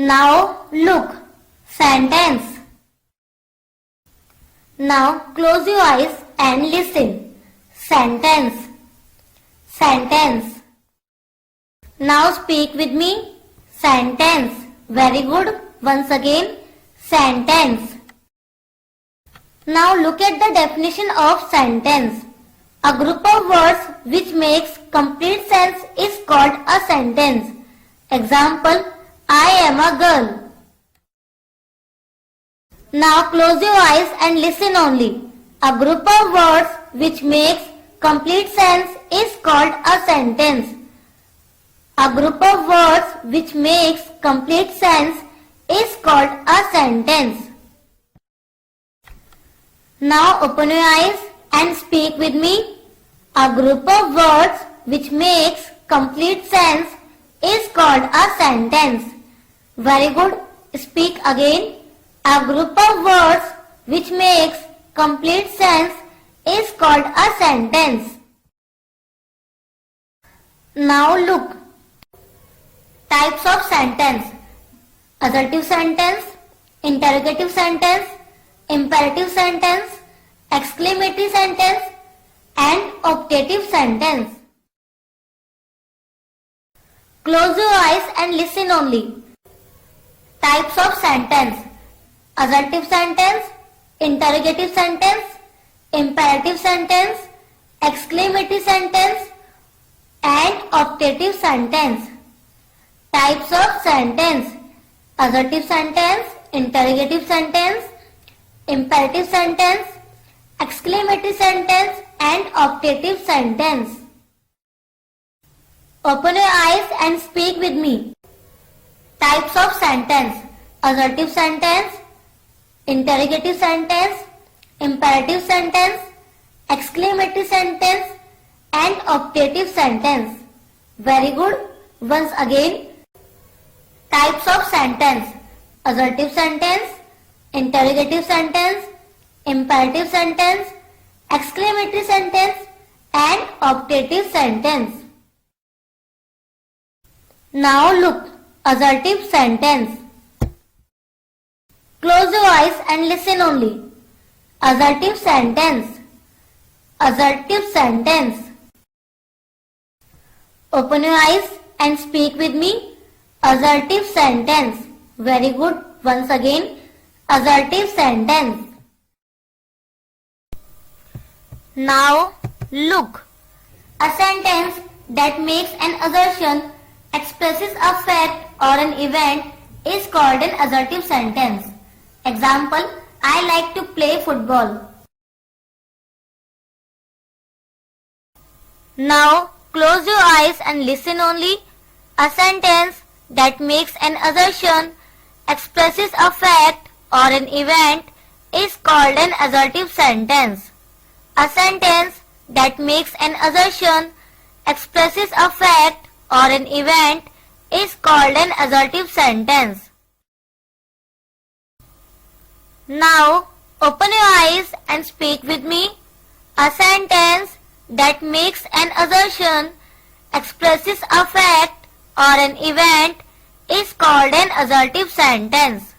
Now look. Sentence. Now close your eyes and listen. Sentence. Sentence. Now speak with me. Sentence. Very good. Once again. Sentence. Now look at the definition of sentence. A group of words which makes complete sense is called a sentence. Example, I am a girl. Now close your eyes and listen only. A group of words which makes complete sense is called a sentence. A group of words which makes complete sense is called a sentence. Now open your eyes and speak with me. A group of words which makes complete sense is called a sentence. Very good. Speak again. A group of words which makes complete sense is called a sentence. Now look. Types of sentence. Assertive sentence, interrogative sentence, imperative sentence, exclamatory sentence, and optative sentence. Close your eyes and listen only. Types of sentence. Assertive sentence, interrogative sentence, imperative sentence, exclamatory sentence, and optative sentence. Types of sentence. Assertive sentence, interrogative sentence, imperative sentence, exclamatory sentence, and optative sentence. Open your eyes and speak with me. Types of sentence. Assertive sentence, interrogative sentence, imperative sentence, exclamatory sentence, and optative sentence. Very good. Once again. Types of sentence. Assertive sentence, interrogative sentence, imperative sentence, exclamatory sentence, and optative sentence. Now look. Assertive sentence. Close your eyes and listen only. Assertive sentence. Assertive sentence. Open your eyes and speak with me. Assertive sentence. Very good. Once again. Assertive sentence. Now look. A sentence that makes an assertion, expresses a fact or an event is called an assertive sentence. Example, I like to play football. Now close your eyes and listen only. A sentence that makes an assertion, expresses a fact or an event is called an assertive sentence. A sentence that makes an assertion, expresses a fact or an event is called an assertive sentence. Now open your eyes and speak with me. A sentence that makes an assertion, expresses a fact or an event is called an assertive sentence.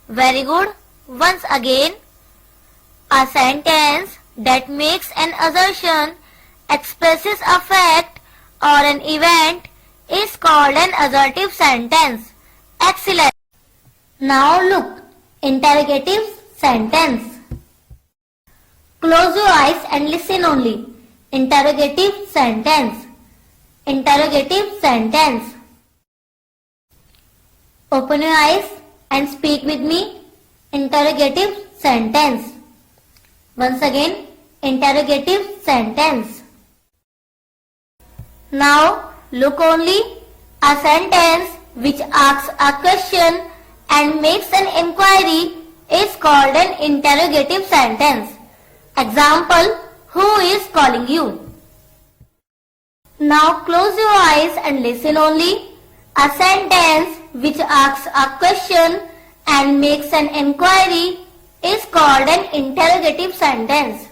Very good. Once again. A sentence that makes an assertion, expresses a fact or an event is called an assertive sentence. Excellent. Now look. Interrogative sentence. Close your eyes and listen only. Interrogative sentence. Interrogative sentence. Open your eyes and speak with me. Interrogative sentence. Once again, interrogative sentence. Now look only. A sentence which asks a question and makes an inquiry is called an interrogative sentence. Example, who is calling you? Now close your eyes and listen only. A sentence which asks a question and makes an inquiry is called an interrogative sentence.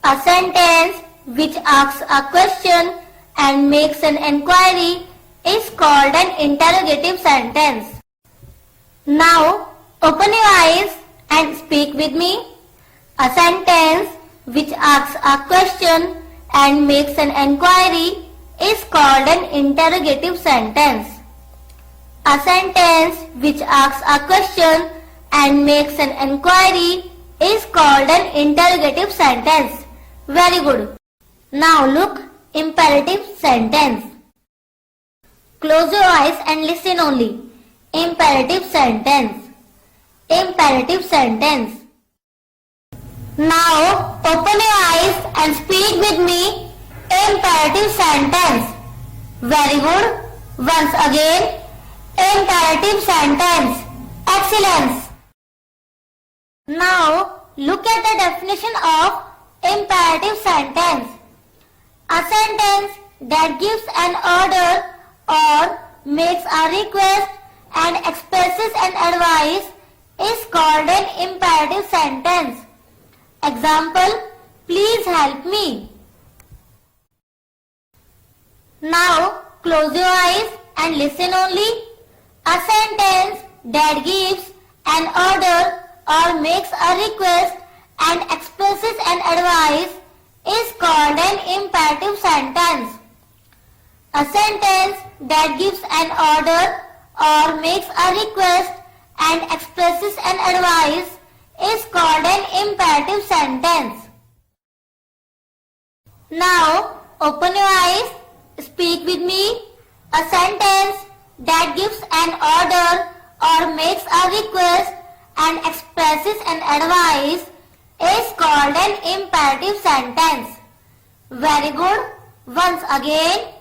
A sentence which asks a question and makes an inquiry is called an interrogative sentence. Now open your eyes and speak with me. A sentence which asks a question and makes an enquiry is called an interrogative sentence. A sentence which asks a question and makes an enquiry is called an interrogative sentence. Very good. Now look, imperative sentence. Close your eyes and listen only. Imperative sentence. Imperative sentence. Now open your eyes and speak with me. Imperative sentence. Very good. Once again. Imperative sentence. Excellence. Now look at the definition of imperative sentence. A sentence that gives an order or makes a request and expresses an advice is called an imperative sentence. Example, please help me. Now close your eyes and listen only. A sentence that gives an order or makes a request and expresses an advice is called an imperative sentence. A sentence that gives an order or makes a request and expresses an advice is called an imperative sentence. Now open your eyes, speak with me. A sentence that gives an order or makes a request and expresses an advice is called an imperative sentence. Very good. Once again,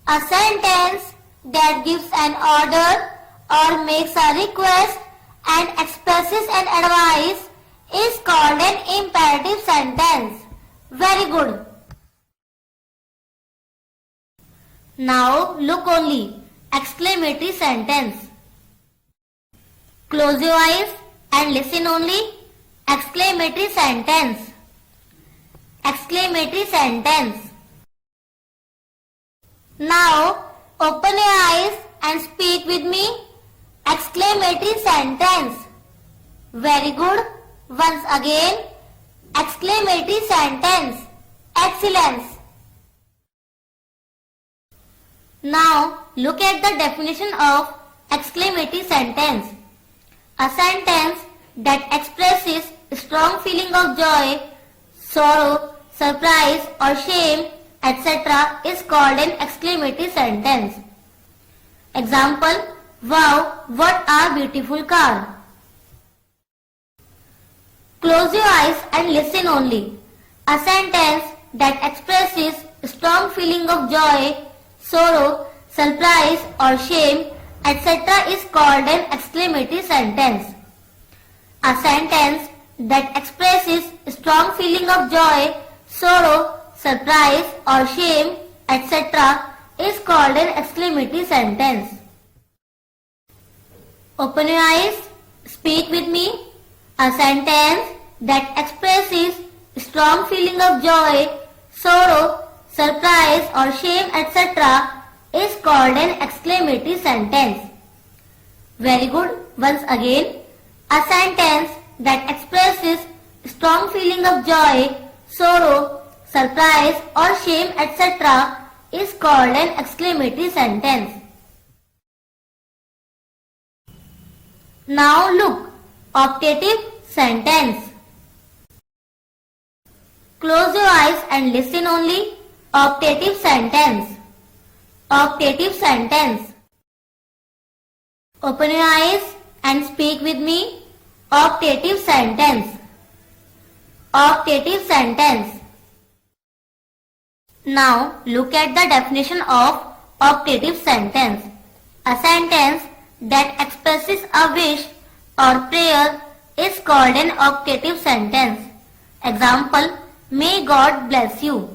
a sentence that gives an order or makes a request and expresses an advice is called an imperative sentence. Very good. Now look only. Exclamatory sentence. Close your eyes and listen only. Exclamatory sentence. Exclamatory sentence. Now open your eyes and speak with me. Exclamatory sentence. Very good. Once again. Exclamatory sentence. Excellence. Now look at the definition of exclamatory sentence. A sentence that expresses strong feeling of joy, sorrow, surprise or shame, etc. is called an exclamatory sentence. Example, wow, what a beautiful car. Close your eyes and listen only. A sentence that expresses strong feeling of joy, sorrow, surprise or shame, etc. is called an exclamatory sentence. A sentence that expresses strong feeling of joy, sorrow, surprise or shame, etc. is called an exclamatory sentence. Open your eyes, speak with me. A sentence that expresses strong feeling of joy, sorrow, surprise or shame, etc. is called an exclamatory sentence. Very good. Once again, a sentence that expresses strong feeling of joy, sorrow, surprise or shame, etc. is called an exclamatory sentence. Now look, optative sentence. Close your eyes and listen only. Optative sentence. Optative sentence. Open your eyes and speak with me. Optative sentence. Optative sentence. Now look at the definition of optative sentence. A sentence that expresses a wish or prayer is called an optative sentence. Example, may God bless you.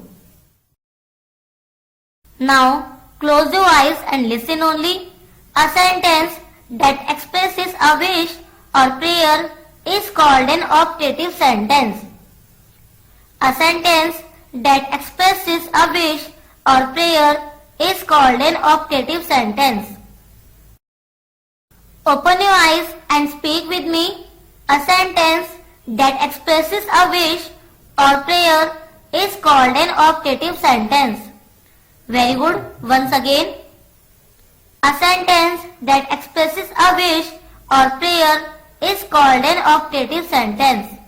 Now close your eyes and listen only. A sentence that expresses a wish or prayer is called an optative sentence. A sentence that expresses a wish or prayer is called an optative sentence. Open your eyes and speak with me. A sentence that expresses a wish or prayer is called an optative sentence. Very good. Once again. A sentence that expresses a wish or prayer is called an optative sentence.